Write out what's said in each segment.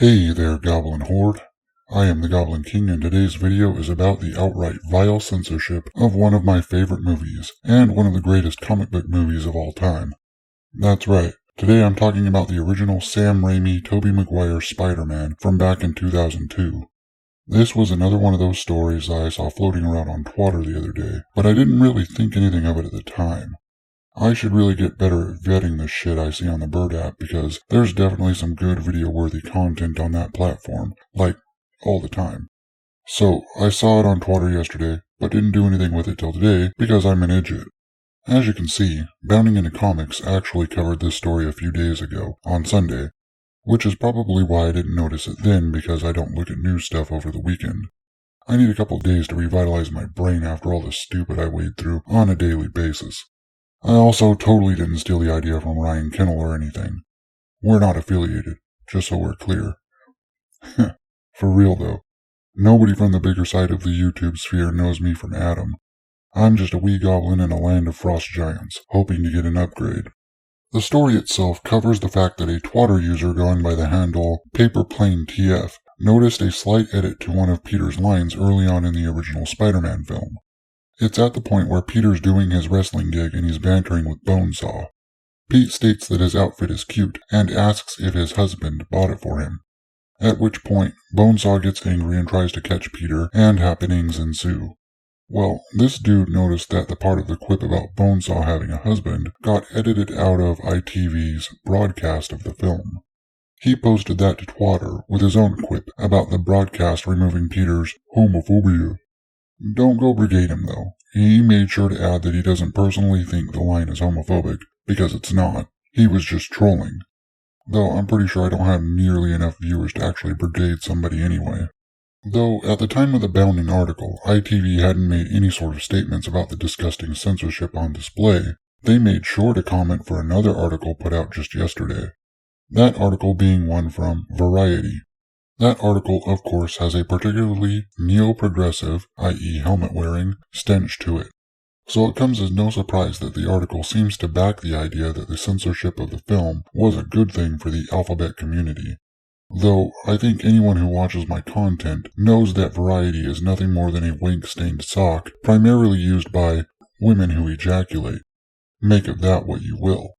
Hey there, Goblin Horde. I am the Goblin King, and today's video is about the outright vile censorship of one of my favorite movies, and one of the greatest comic book movies of all time. That's right, today I'm talking about the original Sam Raimi Tobey Maguire Spider-Man from back in 2002. This was another one of those stories I saw floating around on Twitter the other day, but I didn't really think anything of it at the time. I should really get better at vetting the shit I see on the Bird app, because there's definitely some good video-worthy content on that platform, like, all the time. So, I saw it on Twitter yesterday, but didn't do anything with it till today because I'm an idiot. As you can see, Bounding Into Comics actually covered this story a few days ago, on Sunday, which is probably why I didn't notice it then, because I don't look at news stuff over the weekend. I need a couple days to revitalize my brain after all the stupid I wade through on a daily basis. I also totally didn't steal the idea from Ryan Kennel or anything. We're not affiliated, just so we're clear. For real though, nobody from the bigger side of the YouTube sphere knows me from Adam. I'm just a wee goblin in a land of frost giants, hoping to get an upgrade. The story itself covers the fact that a Twitter user going by the handle PaperPlaneTF noticed a slight edit to one of Peter's lines early on in the original Spider-Man film. It's at the point where Peter's doing his wrestling gig and he's bantering with Bonesaw. Pete states that his outfit is cute and asks if his husband bought it for him. At which point, Bonesaw gets angry and tries to catch Peter, and happenings ensue. Well, this dude noticed that the part of the quip about Bonesaw having a husband got edited out of ITV's broadcast of the film. He posted that to Twitter with his own quip about the broadcast removing Peter's hOMoPhoBIc. Don't go brigade him though. He made sure to add that he doesn't personally think the line is homophobic, because it's not. He was just trolling. Though I'm pretty sure I don't have nearly enough viewers to actually brigade somebody anyway. Though, at the time of the Bounding article, ITV hadn't made any sort of statements about the disgusting censorship on display. They made sure to comment for another article put out just yesterday. That article being one from Variety. That article, of course, has a particularly neo-progressive, i.e. helmet-wearing, stench to it. So it comes as no surprise that the article seems to back the idea that the censorship of the film was a good thing for the alphabet community. Though, I think anyone who watches my content knows that Variety is nothing more than a wink-stained sock, primarily used by women who ejaculate. Make of that what you will.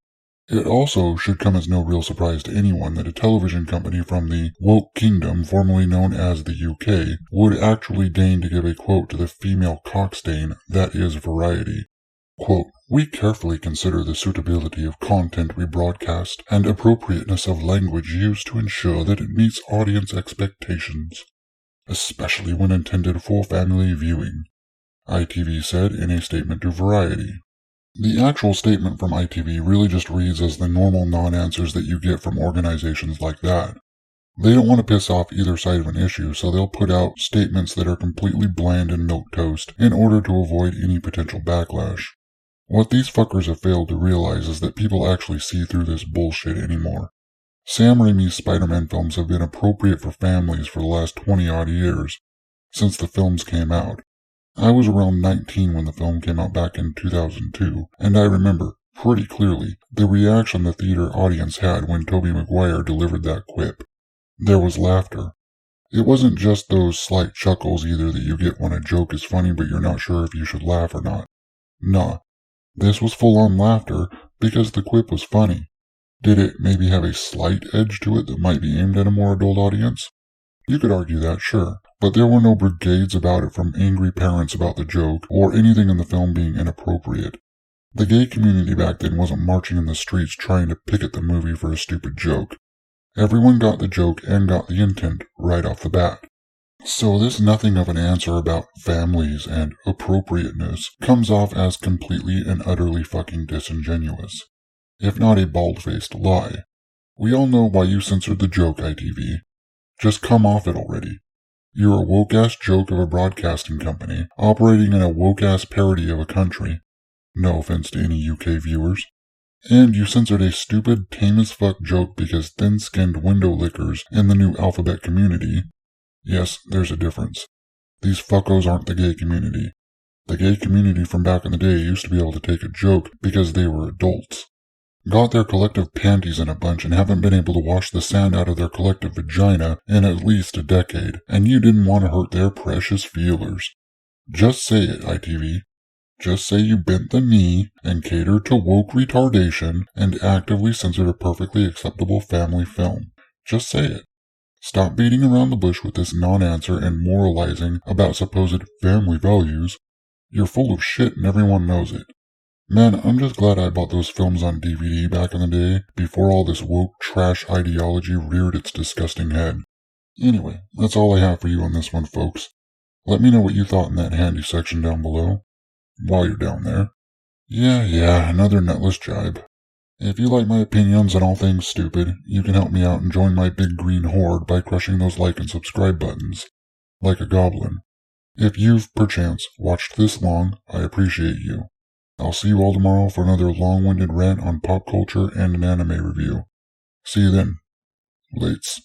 It also should come as no real surprise to anyone that a television company from the woke kingdom formerly known as the UK would actually deign to give a quote to the female cockstain that is Variety. Quote, "We carefully consider the suitability of content we broadcast and appropriateness of language used to ensure that it meets audience expectations, especially when intended for family viewing," ITV said in a statement to Variety. The actual statement from ITV really just reads as the normal non-answers that you get from organizations like that. They don't want to piss off either side of an issue, so they'll put out statements that are completely bland and milquetoast in order to avoid any potential backlash. What these fuckers have failed to realize is that people actually see through this bullshit anymore. Sam Raimi's Spider-Man films have been appropriate for families for the last 20-odd years, since the films came out. I was around 19 when the film came out back in 2002, and I remember, pretty clearly, the reaction the theater audience had when Tobey Maguire delivered that quip. There was laughter. It wasn't just those slight chuckles either that you get when a joke is funny but you're not sure if you should laugh or not. Nah. This was full-on laughter because the quip was funny. Did it maybe have a slight edge to it that might be aimed at a more adult audience? You could argue that, sure, but there were no brigades about it from angry parents about the joke or anything in the film being inappropriate. The gay community back then wasn't marching in the streets trying to picket the movie for a stupid joke. Everyone got the joke and got the intent right off the bat. So this nothing of an answer about families and appropriateness comes off as completely and utterly fucking disingenuous, if not a bald-faced lie. We all know why you censored the joke, ITV. Just come off it already. You're a woke-ass joke of a broadcasting company, operating in a woke-ass parody of a country. No offense to any UK viewers. And you censored a stupid, tame-as-fuck joke because thin-skinned window lickers in the new alphabet community. Yes, there's a difference. These fuckos aren't the gay community. The gay community from back in the day used to be able to take a joke because they were adults. got their collective panties in a bunch and haven't been able to wash the sand out of their collective vagina in at least a decade, and you didn't want to hurt their precious feelers. Just say it, ITV. Just say you bent the knee and catered to woke retardation and actively censored a perfectly acceptable family film. Just say it. Stop beating around the bush with this non-answer and moralizing about supposed family values. You're full of shit and everyone knows it. Man, I'm just glad I bought those films on DVD back in the day, before all this woke trash ideology reared its disgusting head. Anyway, that's all I have for you on this one, folks. Let me know what you thought in that handy section down below. While you're down there. Yeah, another nutless jibe. If you like my opinions on all things stupid, you can help me out and join my big green horde by crushing those like and subscribe buttons, like a goblin. If you've, perchance, watched this long, I appreciate you. I'll see you all tomorrow for another long-winded rant on pop culture and an anime review. See you then. Lates.